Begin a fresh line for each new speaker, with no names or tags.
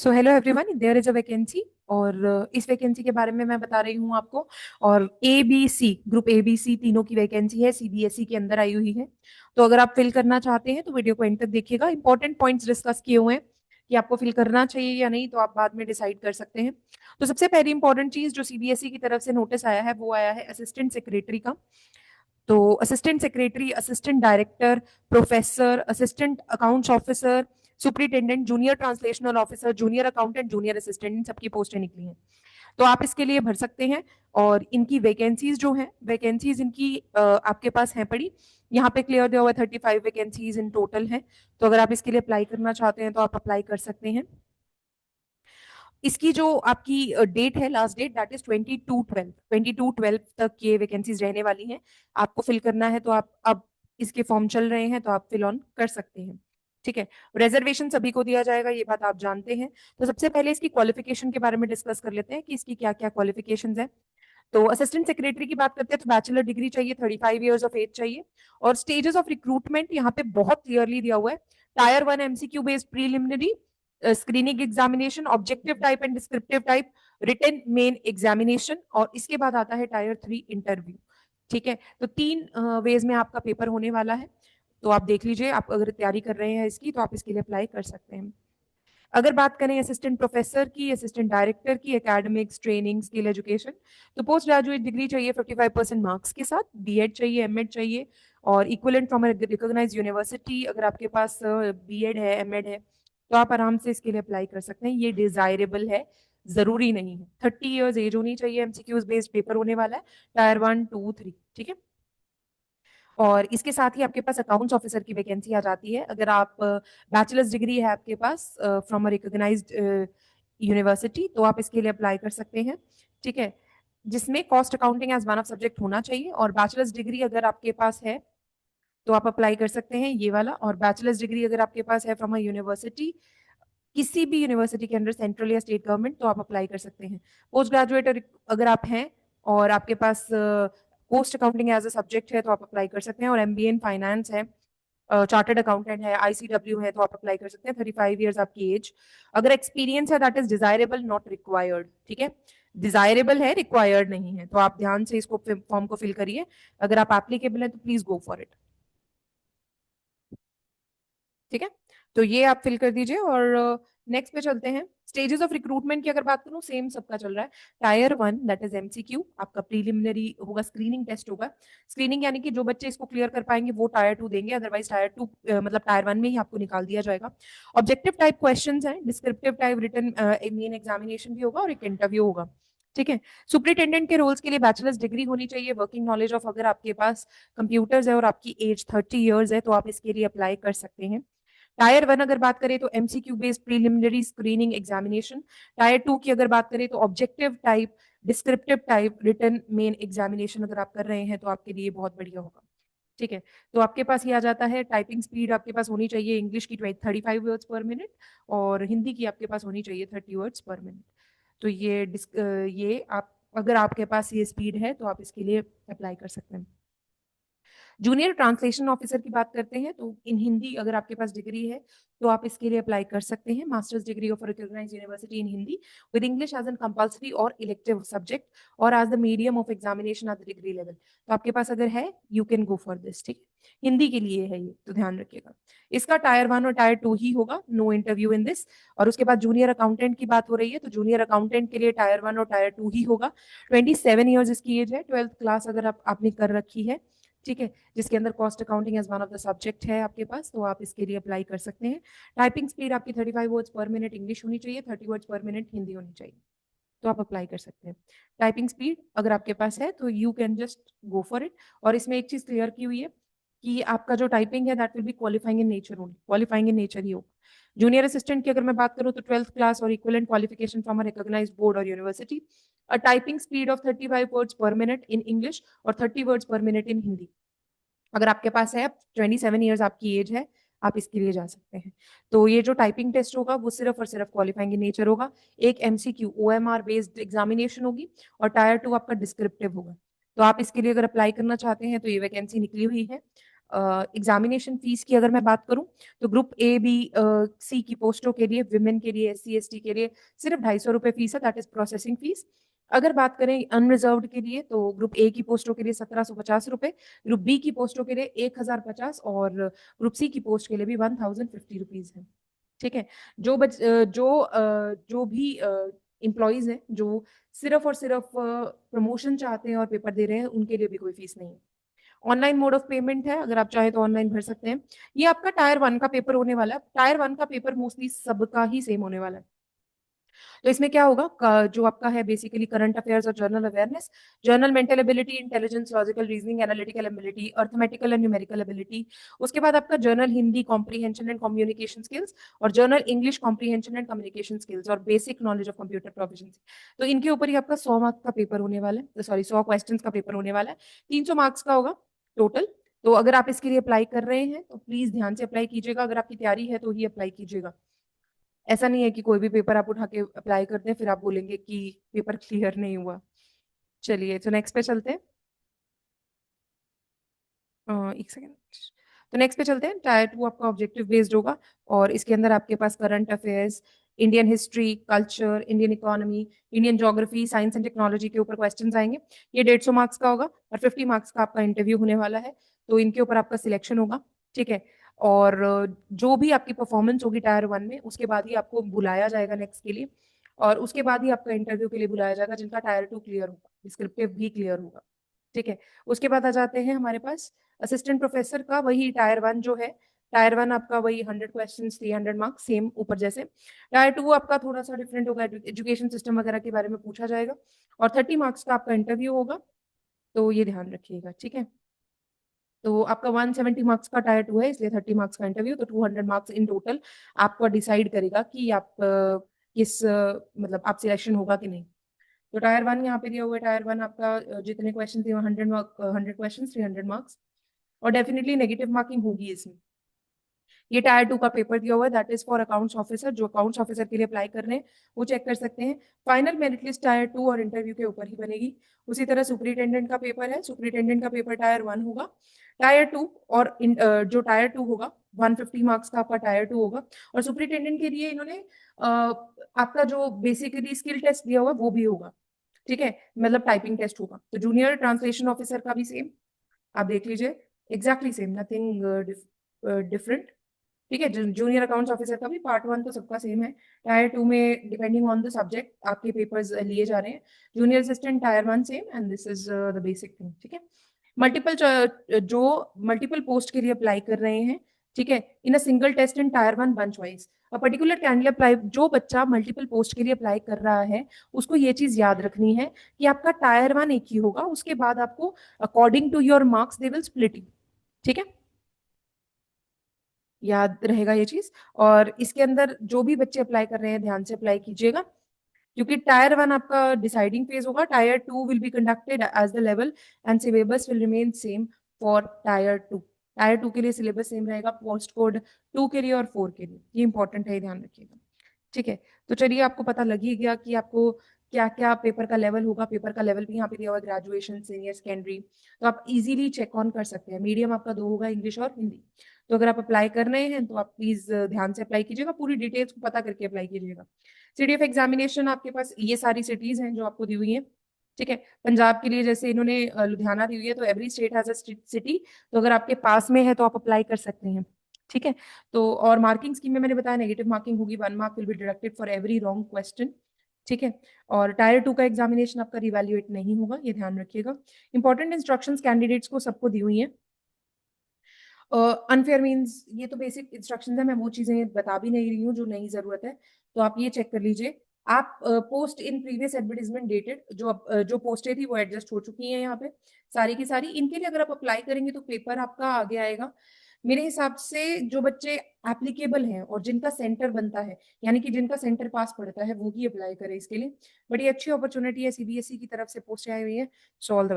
So hello everyone, there is a vacancy और इस vacancy के बारे में मैं बता रही हूँ आपको। और A B C group A B C तीनों की वैकेंसी है, सीबीएसई के अंदर आई हुई है। तो अगर आप फिल करना चाहते हैं तो वीडियो को एंड तक देखिएगा। इंपॉर्टेंट पॉइंट्स डिस्कस किए हुए हैं कि आपको फिल करना चाहिए या नहीं, तो आप बाद में डिसाइड कर सकते हैं। तो सबसे पहली इंपॉर्टेंट चीज जो सीबीएसई की तरफ से नोटिस आया है वो आया है असिस्टेंट सेक्रेटरी का। तो assistant secretary, assistant director, professor, assistant accounts officer, superintendent, junior translational officer, junior accountant, junior assistant, इन सबकी पोस्टें निकली हैं। तो आप इसके लिए भर सकते हैं। और इनकी वैकेंसीज जो हैं, वैकेंसीज इनकी आपके पास हैं पड़ी। यहाँ पे क्लियर दिया हुआ है 35 वैकेंसीज इन टोटल हैं। तो अगर आप इसके लिए अप्लाई करना चाहते हैं तो आप अप्लाई कर सकते हैं। इसकी जो आपकी डेट है, लास्ट डेट, दैट इज 22/12 तक ये वैकेंसीज रहने वाली हैं। आपको फिल करना है तो आप अब इसके फॉर्म चल रहे हैं तो आप फिल ऑन कर सकते हैं। ठीक है। रिजर्वेशन सभी को दिया जाएगा, ये बात आप जानते हैं। तो सबसे पहले इसकी क्वालिफिकेशन के बारे में डिस्कस कर लेते हैं कि इसकी क्या क्या क्वालिफिकेशंस है। तो असिस्टेंट सेक्रेटरी की बात करते हैं तो बैचलर डिग्री चाहिए, 35 ईयर्स ऑफ एज चाहिए। और स्टेजेस ऑफ रिक्रूटमेंट यहाँ पे बहुत क्लियरली दिया हुआ है। Tier 1 MCQ based preliminary screening examination, objective type and descriptive type, written main examination, और इसके बाद आता है टायर 3 इंटरव्यू। ठीक है। तो तीन वेज में आपका पेपर होने वाला है। तो आप देख लीजिए, आप अगर तैयारी कर रहे हैं इसकी तो आप इसके लिए अप्लाई कर सकते हैं। अगर बात करें असिस्टेंट प्रोफेसर की, असिस्टेंट डायरेक्टर की, एकेडमिक्स, ट्रेनिंग, स्किल एजुकेशन, तो पोस्ट ग्रेजुएट डिग्री चाहिए 55% मार्क्स के साथ, बीएड चाहिए, एमएड चाहिए, और इक्विवेलेंट फ्रॉम रिकॉग्नाइज्ड यूनिवर्सिटी। अगर आपके पास बीएड है, एमएड है, तो आप आराम से इसके लिए अप्लाई कर सकते हैं। ये डिजायरेबल है, जरूरी नहीं है। 30 ईयर्स एज होनी चाहिए। एमसीक्यूज बेस्ड पेपर होने वाला है, टायर 1, 2, 3। ठीक है। और इसके साथ ही आपके पास अकाउंट्स ऑफिसर की वैकेंसी आ जाती है। अगर आप बैचलर्स डिग्री है आपके पास फ्रॉम अ रिकॉग्नाइज्ड यूनिवर्सिटी, तो आप इसके लिए अप्लाई कर सकते हैं। ठीक है। जिसमें cost accounting as one of subject होना चाहिए। और बैचलर्स डिग्री अगर आपके पास है तो आप अप्लाई कर सकते हैं ये वाला। और बैचलर्स डिग्री अगर आपके पास है फ्रॉम अ यूनिवर्सिटी, किसी भी यूनिवर्सिटी के अंडर, सेंट्रल या स्टेट गवर्नमेंट, तो आप अप्लाई कर सकते हैं। पोस्ट ग्रेजुएट अगर आप हैं और आपके पास post accounting as a subject है तो आप अप्लाई कर सकते हैं। और एमबीए इन फाइनेंस है, चार्टर्ड अकाउंटेंट है, आईसीडब्ल्यू है, तो आप अप्लाई कर सकते हैं। 35 ईयर्स आपकी एज। अगर एक्सपीरियंस है that is desirable, not required. ठीक है। डिजायरेबल है, रिक्वायर्ड नहीं है। तो आप ध्यान से इसको फॉर्म को फिल करिए। अगर आप एप्लीकेबल है तो प्लीज गो फॉर इट। ठीक है। तो ये आप फिल कर दीजिए और नेक्स्ट पे चलते हैं। स्टेजेस ऑफ रिक्रूटमेंट की अगर बात करूं, सेम सबका चल रहा है। टायर 1 दैट इज एमसीक्यू, आपका प्रीलिमिनरी होगा, स्क्रीनिंग टेस्ट होगा। स्क्रीनिंग यानी कि जो बच्चे इसको क्लियर कर पाएंगे वो टायर 2 देंगे, अदरवाइज टायर 2 मतलब टायर 1 में ही आपको निकाल दिया जाएगा। ऑब्जेक्टिव टाइप क्वेश्चंस हैं, descriptive type, written main examination भी होगा और एक इंटरव्यू होगा। ठीक है। सुपरिटेंडेंट के रोल्स के लिए बैचलर्स डिग्री होनी चाहिए, वर्किंग नॉलेज ऑफ, अगर आपके पास कंप्यूटर्स है और आपकी एज 30 ईयर्स है तो आप इसके लिए अप्लाई कर सकते हैं। टायर 1 अगर बात करें तो MCQ based preliminary screening examination. Tier 2 की अगर बात करें तो objective type, descriptive type, written main examination अगर आप कर रहे हैं तो आपके लिए बहुत बढ़िया होगा। ठीक है। तो आपके पास ये आ जाता है। टाइपिंग स्पीड आपके पास होनी चाहिए इंग्लिश की 35 वर्ड्स पर मिनट, और हिंदी की आपके पास होनी चाहिए 30 वर्ड्स पर मिनट। तो ये आप, अगर आपके पास ये स्पीड है तो आप इसके लिए अप्लाई कर सकते हैं। जूनियर ट्रांसलेशन ऑफिसर की बात करते हैं तो इन हिंदी अगर आपके पास डिग्री है तो आप इसके लिए अप्लाई कर सकते हैं। Masters degree of recognised university in Hindi with English as an compulsory और इलेक्टिव सब्जेक्ट और as the medium of examination at the degree level. तो आपके पास अगर है, you can go for this. ठीक है। हिंदी के लिए है ये, तो ध्यान रखिएगा। इसका टायर 1 और टायर 2 ही होगा, नो इंटरव्यू इन दिस। और उसके बाद जूनियर अकाउंटेंट की बात हो रही है तो जूनियर अकाउंटेंट के लिए टायर 1 और टायर 2 ही होगा। 27 ईयर्स इसकी एज है, 12th क्लास अगर आपने कर रखी है। ठीक है। जिसके अंदर cost accounting as one of the subject है आपके पास, तो आप इसके लिए अप्लाई कर सकते हैं। टाइपिंग स्पीड आपकी 35 वर्ड्स पर मिनट इंग्लिश होनी चाहिए, 30 वर्ड्स पर मिनट हिंदी होनी चाहिए, तो आप अप्लाई कर सकते हैं। टाइपिंग स्पीड अगर आपके पास है तो you can just go for it. और इसमें एक चीज क्लियर की हुई है कि आपका जो टाइपिंग है that will be qualifying in nature only, qualifying in nature ही होगा। जूनियर असिस्टेंट की अगर मैं बात करूं तो 12th क्लास और equivalent qualification from a recognised board और university. A typing speed of 35 words per minute in English और 30 वर्ड्स पर मिनट इन हिंदी। अगर आपके पास है, 27 ईयर्स आपकी एज है, आप इसके लिए जा सकते हैं। तो ये जो टाइपिंग टेस्ट होगा वो सिर्फ और सिर्फ क्वालिफाइंग इन नेचर होगा। एक एमसीक्यू ओएमआर बेस्ड एग्जामिनेशन होगी और टायर 2 आपका डिस्क्रिप्टिव होगा। तो आप इसके लिए अगर अप्लाई करना चाहते हैं तो ये वैकेंसी निकली हुई है। एग्जामिनेशन फीस की अगर मैं बात करूं तो ग्रुप ए बी सी की पोस्टों के लिए, विमेन के लिए, SC ST के लिए सिर्फ 250 रुपये फीस है, दैट इज प्रोसेसिंग फीस। अगर बात करें अनरिजर्व्ड के लिए तो ग्रुप ए की पोस्टों के लिए 1750 रुपये, ग्रुप बी की पोस्टों के लिए 1050 और ग्रुप सी की पोस्ट के लिए भी 1050 रुपीज है। ठीक है। जो भी एम्प्लॉयज हैं जो सिर्फ और सिर्फ प्रमोशन चाहते हैं और पेपर दे रहे हैं, उनके लिए भी कोई फीस नहीं है। ऑनलाइन मोड ऑफ पेमेंट है, अगर आप चाहें तो ऑनलाइन भर सकते हैं। ये आपका टायर 1 का पेपर होने वाला है। टायर 1 का पेपर मोस्टली सबका ही सेम होने वाला है। तो इसमें क्या होगा, जो आपका है बेसिकली करंट अफेयर्स और general awareness, general mental ability, intelligence, logical reasoning, analytical ability, arithmetical and numerical ability. उसके बाद आपका general Hindi comprehension and communication skills, और general English comprehension and communication skills, और basic knowledge of computer proficiency. तो इनके ऊपर ही आपका 100 मार्क्स का पेपर होने वाला है, सॉरी 100 क्वेश्चन का पेपर होने वाला है। 300 मार्क्स का होगा टोटल। तो अगर आप इसके लिए अप्लाई कर रहे हैं तो प्लीज ध्यान से अप्लाई कीजिएगा, अगर आपकी तैयारी है तो ही अप्लाई कीजिएगा। ऐसा नहीं है कि कोई भी पेपर आप उठा के अप्लाई कर दें फिर आप बोलेंगे कि पेपर क्लियर नहीं हुआ। चलिए तो नेक्स्ट पे चलते हैं। एक सेकेंड। तो नेक्स्ट पे चलते हैं। टायर 2 आपका ऑब्जेक्टिव बेस्ड होगा, और इसके अंदर आपके पास current affairs, Indian history, culture, Indian economy, Indian geography, science and technology के ऊपर क्वेश्चंस आएंगे। ये 150 मार्क्स का होगा, और 50 मार्क्स का आपका इंटरव्यू होने वाला है। तो इनके ऊपर आपका सिलेक्शन होगा। ठीक है। और जो भी आपकी परफॉर्मेंस होगी टायर 1 में, उसके बाद ही आपको बुलाया जाएगा नेक्स्ट के लिए, और उसके बाद ही आपका इंटरव्यू के लिए बुलाया जाएगा जिनका टायर 2 क्लियर होगा, डिस्क्रिप्टिव भी क्लियर होगा। ठीक है। उसके बाद आ जाते हैं हमारे पास असिस्टेंट प्रोफेसर का, वही टायर 1 जो है। टायर 1 आपका वही 100 क्वेश्चन, 300 मार्क्स, सेम ऊपर जैसे। टायर 2 आपका थोड़ा सा डिफरेंट होगा, एजुकेशन सिस्टम वगैरह के बारे में पूछा जाएगा, और 30 मार्क्स का आपका इंटरव्यू होगा। तो ये ध्यान रखिएगा। ठीक है। तो आपका 170 मार्क्स का टायर 2 है, इसलिए 30 मार्क्स का इंटरव्यू, तो 200 मार्क्स इन टोटल आपको डिसाइड करेगा कि आप किस मतलब आप सिलेक्शन होगा कि नहीं। तो टायर 1 यहाँ पे दिया हुआ है। टायर 1 आपका जितने क्वेश्चन थे 100 क्वेश्चन, 300 मार्क्स, और डेफिनेटली नेगेटिव मार्किंग होगी इसमें। ये टायर 2 का पेपर दिया हुआ है, that is for accounts officer. जो अकाउंट्स ऑफिसर के लिए अप्लाई कर रहे हैं वो चेक कर सकते हैं। फाइनल मेरिट लिस्ट टायर 2 और इंटरव्यू के ऊपर ही बनेगी। उसी तरह सुपरिटेंडेंट का पेपर है, सुपरिटेंडेंट का पेपर टायर 1 होगा। टायर 2 और जो टायर 2 होगा 150 मार्क्स का आपका टायर 2 होगा। और सुपरिटेंडेंट के लिए इन्होंने आपका जो बेसिकली स्किल टेस्ट दिया हुआ वो भी होगा। ठीक है, मतलब टाइपिंग टेस्ट होगा। तो जूनियर ट्रांसलेशन ऑफिसर का भी सेम, आप देख लीजिए, एग्जैक्टली सेम, नथिंग डिफरेंट। ठीक है। जूनियर अकाउंट्स ऑफिसर का भी पार्ट 1 तो सबका सेम है। टायर 2 में डिपेंडिंग ऑन द सब्जेक्ट आपके पेपर्स लिए जा रहे हैं। Junior assistant tyre 1 same, and this is the basic thing. ठीक है। मल्टीपल जो मल्टीपल पोस्ट के लिए अप्लाई कर रहे हैं, ठीक है, in a single test in tier 1 bunch wise, a particular candidate apply, जो बच्चा मल्टीपल पोस्ट के लिए अप्लाई कर रहा है उसको ये चीज याद रखनी है कि आपका टायर 1 एक ही होगा, उसके बाद आपको according to your marks they will split you. ठीक है, याद रहेगा ये चीज। और इसके अंदर जो भी बच्चे अप्लाई कर रहे हैं ध्यान से अप्लाई कीजिएगा, क्योंकि टायर 1 आपका डिसाइडिंग फेज होगा। Tier 2 will be conducted as the level, and syllabus will remain same for tier 2। Tier 2 के लिए सिलेबस सेम रहेगा, पोस्ट कोड 2 के लिए और 4 के लिए। ये इंपॉर्टेंट है, ध्यान रखिएगा। ठीक है। तो चलिए, आपको पता लग ही गया कि आपको क्या क्या पेपर का लेवल होगा। पेपर का लेवल भी यहाँ पे दिया हुआ है, ग्रेजुएशन, सीनियर, सेकेंडरी। तो आप इजीली चेक ऑन कर सकते हैं। मीडियम आपका 2 होगा, इंग्लिश और हिंदी। तो अगर आप अप्लाई कर रहे हैं तो आप प्लीज ध्यान से अप्लाई कीजिएगा, पूरी डिटेल्स को पता करके अप्लाई कीजिएगा। सिटी ऑफ एग्जामिनेशन आपके पास ये सारी सिटीज हैं जो आपको दी हुई हैं। ठीक है। पंजाब के लिए जैसे इन्होंने लुधियाना दी हुई है, तो every state has a city. तो अगर आपके पास में है तो आप अप्लाई कर सकते हैं। ठीक है। तो और मार्किंग स्कीम में मैंने बताया नेगेटिव मार्किंग होगी, 1 mark will be deducted for every wrong question. ठीक है। और टायर 2 का एग्जामिनेशन आपका रिवैल्यूएट नहीं होगा, ये ध्यान रखिएगा। इंपॉर्टेंट इंस्ट्रक्शंस कैंडिडेट्स को सबको दी हुई हैं। अनफेयर मीन्स, ये तो बेसिक इंस्ट्रक्शंस है, मैं वो चीजें बता भी नहीं रही हूँ जो नहीं जरूरत है, तो आप ये चेक कर लीजिए। आप post in previous advertisement dated, जो पोस्टें थी वो एडजस्ट हो चुकी हैं यहाँ पे सारी की सारी। इनके लिए अगर आप अप्लाई करेंगे तो पेपर आपका आगे आएगा। मेरे हिसाब से जो बच्चे एप्लीकेबल हैं और जिनका सेंटर बनता है, यानी कि जिनका सेंटर पास पड़ता है, वो ही अप्लाई करे इसके लिए। बड़ी अच्छी अपॉर्चुनिटी है, CBSE की तरफ से पोस्ट आई हुई है। So all the